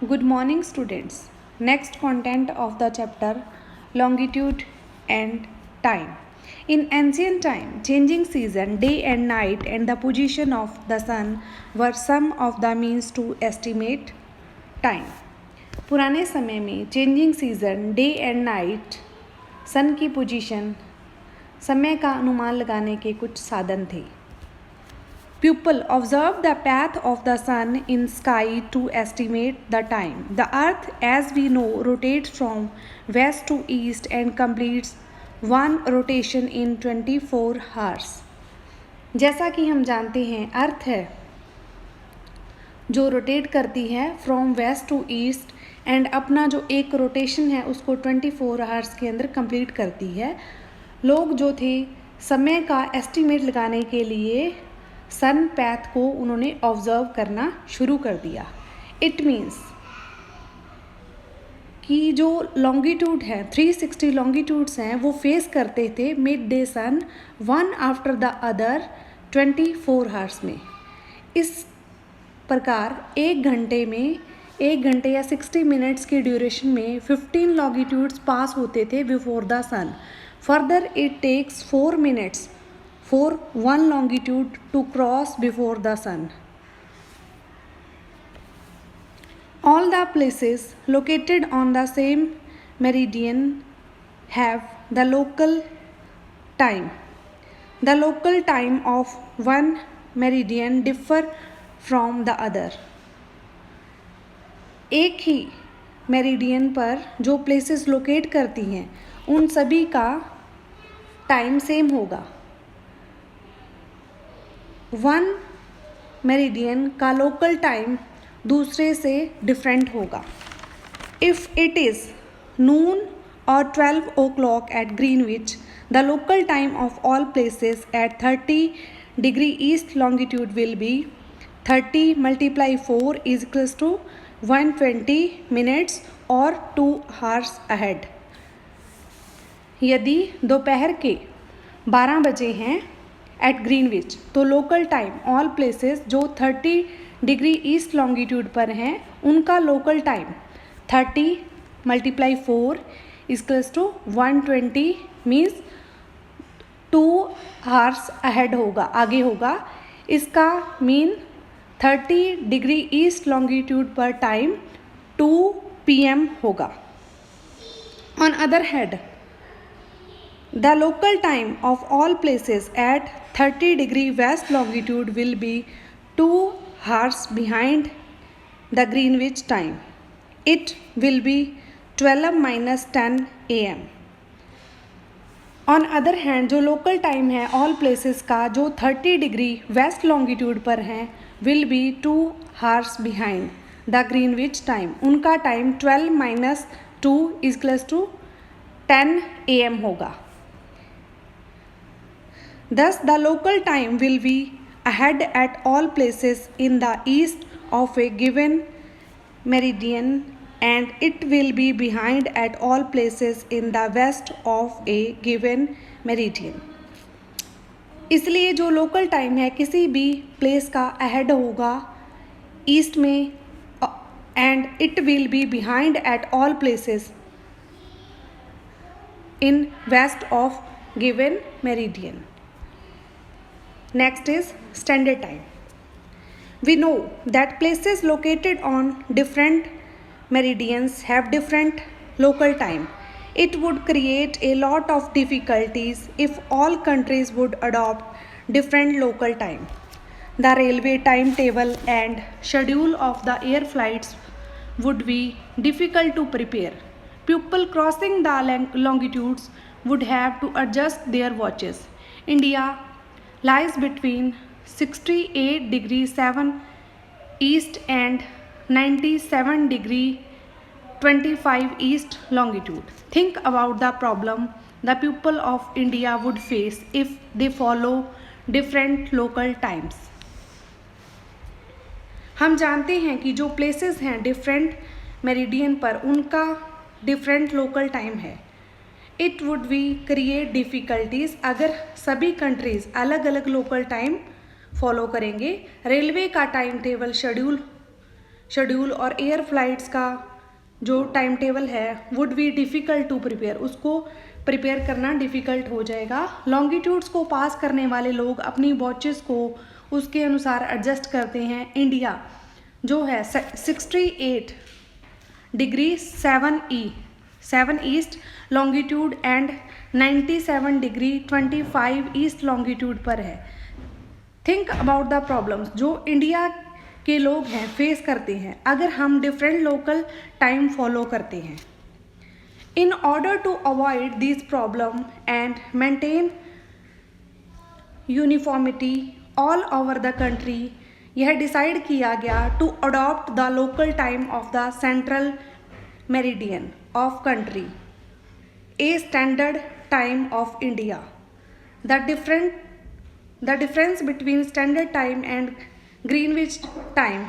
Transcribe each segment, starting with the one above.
Good morning, students. Next content of the chapter Longitude and Time. In ancient time, changing season, day and night, and the position of the sun were some of the means to estimate time. पुराने समय में changing season, day and night, sun की position, समय का अनुमान लगाने के कुछ साधन थे. People observe the path of the sun in sky to estimate the time. The earth, as we know, rotates from west to east and completes one rotation in 24 hours. जैसा कि हम जानते हैं, अर्थ है जो रोटेट करती है from west to east and अपना जो एक रोटेशन है उसको 24 आवर्स के अंदर कंप्लीट करती है. लोग जो थे समय का एस्टिमेट लगाने के लिए सन पैथ को उन्होंने ऑब्जर्व करना शुरू कर दिया. इट मीन्स कि जो लॉन्गिट्यूड है 360 लॉन्गिट्यूड्स हैं वो फेस करते थे mid day sun one after the other 24 hours में. इस प्रकार एक घंटे या 60 मिनट्स की ड्यूरेशन में 15 लॉन्गिट्यूड्स पास होते थे before the sun. Further it takes 4 minutes for one longitude to cross before the sun. All the places located on the same meridian have the local time. The local time of one meridian differ from the other. एक ही meridian पर जो places locate करती हैं उन सभी का time same होगा. One meridian का लोकल टाइम दूसरे से डिफरेंट होगा. इफ़ इट इज़ नून और 12 o'clock at Greenwich, the local time of all places at 30 degree east longitude will be 30 × 4 = 120 minutes और 2 hours ahead. यदि दोपहर के 12 बजे हैं एट ग्रीनविच तो लोकल टाइम ऑल प्लेसेस जो 30 डिग्री ईस्ट लॉन्गिट्यूड पर हैं उनका local time 30 × 4 = 120 means 2 hours ahead होगा, आगे होगा. इसका मीन 30 डिग्री ईस्ट लॉन्गिट्यूड पर टाइम 2 PM होगा. On other hand the local time of all places at 30 degree west longitude will be 2 hours behind the Greenwich time. It will be 12 - 10 AM. On other hand जो local time है all places का जो 30 degree west longitude पर हैं will be 2 hours behind the Greenwich time. उनका time 12 - 2 = 10 AM होगा. Thus, the local time will be ahead at all places in the east of a given meridian and it will be behind at all places in the west of a given meridian. इसलिए जो local time है किसी भी place का ahead होगा east में and it will be behind at all places in west of given meridian. Next is standard time. We know that places located on different meridians have different local time. It would create a lot of difficulties if all countries would adopt different local time. The railway timetable and schedule of the air flights would be difficult to prepare. People crossing the longitudes would have to adjust their watches. India lies between 68 degree 7 east and 97 degree 25 east longitude. Think about the problem the people of India would face if they follow different local times. हम जानते हैं कि जो places हैं different meridian पर उनका different local time है. It would be create difficulties अगर सभी कंट्रीज़ अलग अलग लोकल टाइम फॉलो करेंगे. रेलवे का टाइम टेबल शेड्यूल शेड्यूल और एयर फ्लाइट्स का जो टाइम टेबल है would be difficult to prepare, उसको प्रिपेयर करना डिफ़िकल्ट हो जाएगा। लॉन्गिट्यूड्स को पास करने वाले लोग अपनी वॉचेस को उसके अनुसार एडजस्ट करते हैं। इंडिया जो है 68 degree 7 east longitude and 97 degree 25 east longitude पर है। थिंक अबाउट द प्रॉब्लम्स जो इंडिया के लोग हैं फेस करते हैं अगर हम डिफरेंट लोकल टाइम फॉलो करते हैं। In order to avoid this problem and maintain uniformity all over the country, यह डिसाइड किया गया to adopt the local time of the central meridian of country, a standard time of India. The difference between standard time and Greenwich time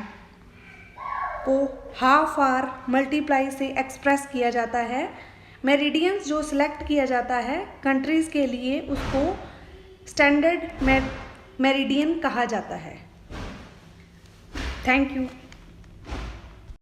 को half hour multiply से express किया जाता है। Meridians जो select किया जाता है कंट्रीज़ के लिए उसको स्टैंडर्ड मेरिडियन कहा जाता है। Thank you.